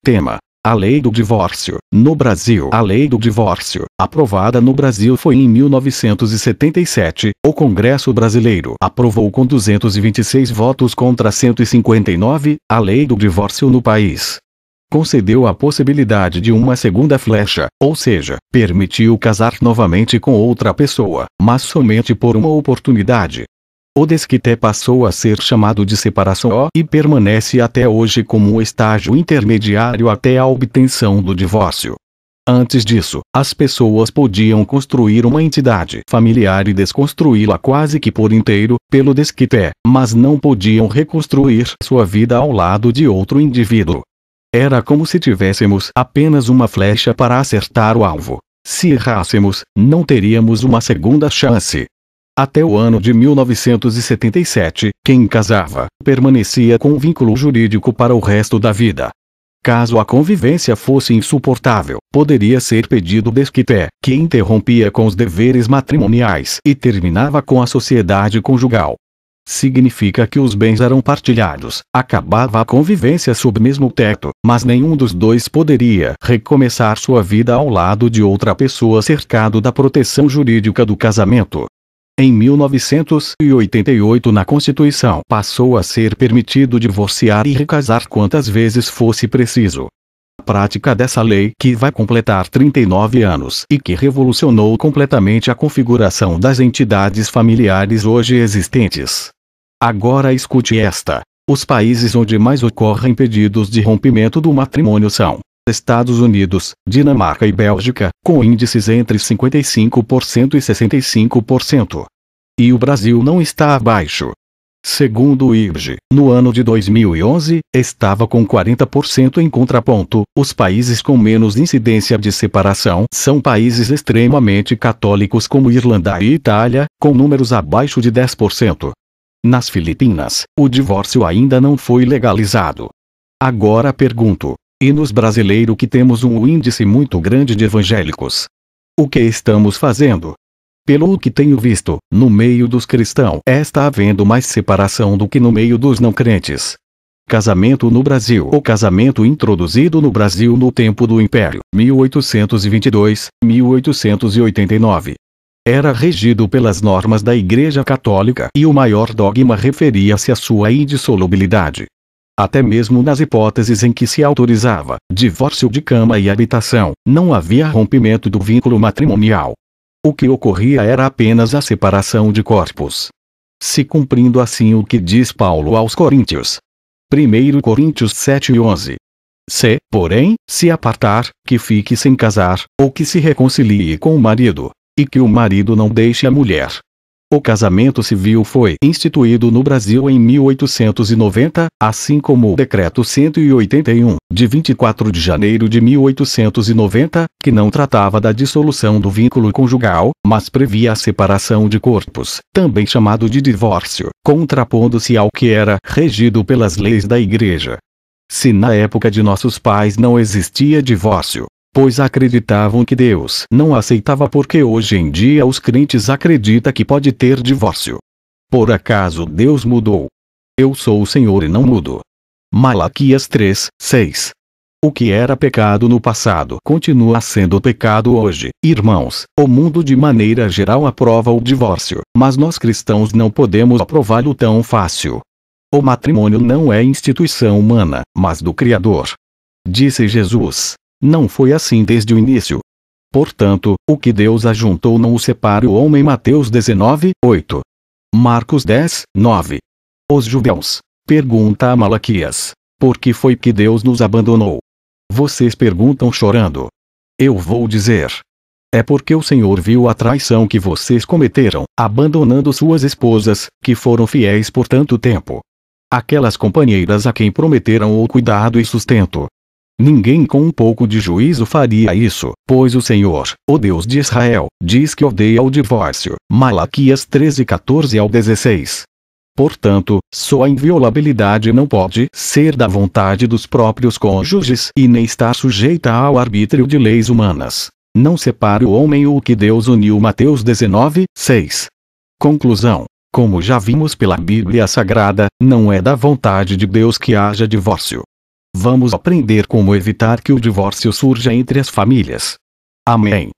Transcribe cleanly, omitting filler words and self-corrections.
Tema: a Lei do Divórcio. No Brasil, a Lei do Divórcio, aprovada no Brasil foi em 1977, o Congresso Brasileiro aprovou com 226 votos contra 159, a Lei do Divórcio no país. Concedeu a possibilidade de uma segunda flecha, ou seja, permitiu casar novamente com outra pessoa, mas somente por uma oportunidade. O desquite passou a ser chamado de separação e permanece até hoje como um estágio intermediário até a obtenção do divórcio. Antes disso, as pessoas podiam construir uma entidade familiar e desconstruí-la quase que por inteiro, pelo desquite, mas não podiam reconstruir sua vida ao lado de outro indivíduo. Era como se tivéssemos apenas uma flecha para acertar o alvo. Se errássemos, não teríamos uma segunda chance. Até o ano de 1977, quem casava, permanecia com um vínculo jurídico para o resto da vida. Caso a convivência fosse insuportável, poderia ser pedido desquite, que interrompia com os deveres matrimoniais e terminava com a sociedade conjugal. Significa que os bens eram partilhados, acabava a convivência sob o mesmo teto, mas nenhum dos dois poderia recomeçar sua vida ao lado de outra pessoa cercado da proteção jurídica do casamento. Em 1988 na Constituição passou a ser permitido divorciar e recasar quantas vezes fosse preciso. A prática dessa lei, que vai completar 39 anos e que revolucionou completamente a configuração das entidades familiares hoje existentes. Agora escute esta. Os países onde mais ocorrem pedidos de rompimento do matrimônio são Estados Unidos, Dinamarca e Bélgica, com índices entre 55% e 65%. E o Brasil não está abaixo. Segundo o IBGE, no ano de 2011, estava com 40% em contraponto. Os países com menos incidência de separação são países extremamente católicos como Irlanda e Itália, com números abaixo de 10%. Nas Filipinas, o divórcio ainda não foi legalizado. Agora pergunto: e nos brasileiros que temos um índice muito grande de evangélicos? O que estamos fazendo? Pelo que tenho visto, no meio dos cristãos está havendo mais separação do que no meio dos não crentes. Casamento no Brasil. O casamento introduzido no Brasil no tempo do Império, 1822-1889. Era regido pelas normas da Igreja Católica e o maior dogma referia-se à sua indissolubilidade. Até mesmo nas hipóteses em que se autorizava divórcio de cama e habitação, não havia rompimento do vínculo matrimonial. O que ocorria era apenas a separação de corpos. Se cumprindo assim o que diz Paulo aos Coríntios. 1 Coríntios 7:11. Se, porém, se apartar, que fique sem casar, ou que se reconcilie com o marido, e que o marido não deixe a mulher. O casamento civil foi instituído no Brasil em 1890, assim como o Decreto 181, de 24 de janeiro de 1890, que não tratava da dissolução do vínculo conjugal, mas previa a separação de corpos, também chamado de divórcio, contrapondo-se ao que era regido pelas leis da Igreja. Se na época de nossos pais não existia divórcio, pois acreditavam que Deus não aceitava, porque hoje em dia os crentes acreditam que pode ter divórcio. Por acaso Deus mudou? Eu sou o Senhor e não mudo. Malaquias 3:6. O que era pecado no passado continua sendo pecado hoje. Irmãos, o mundo de maneira geral aprova o divórcio, mas nós cristãos não podemos aprová-lo tão fácil. O matrimônio não é instituição humana, mas do Criador. Disse Jesus. Não foi assim desde o início. Portanto, o que Deus ajuntou não o separe o homem. Mateus 19:8. Marcos 10:9. Os judeus. Pergunta a Malaquias: por que foi que Deus nos abandonou? Vocês perguntam chorando. Eu vou dizer: é porque o Senhor viu a traição que vocês cometeram, abandonando suas esposas, que foram fiéis por tanto tempo. Aquelas companheiras a quem prometeram o cuidado e sustento. Ninguém com um pouco de juízo faria isso, pois o Senhor, o Deus de Israel, diz que odeia o divórcio. Malaquias 13:14-16. Portanto, só a inviolabilidade não pode ser da vontade dos próprios cônjuges e nem estar sujeita ao arbítrio de leis humanas. Não separe o homem o que Deus uniu. Mateus 19:6. Conclusão. Como já vimos pela Bíblia Sagrada, não é da vontade de Deus que haja divórcio. Vamos aprender como evitar que o divórcio surja entre as famílias. Amém.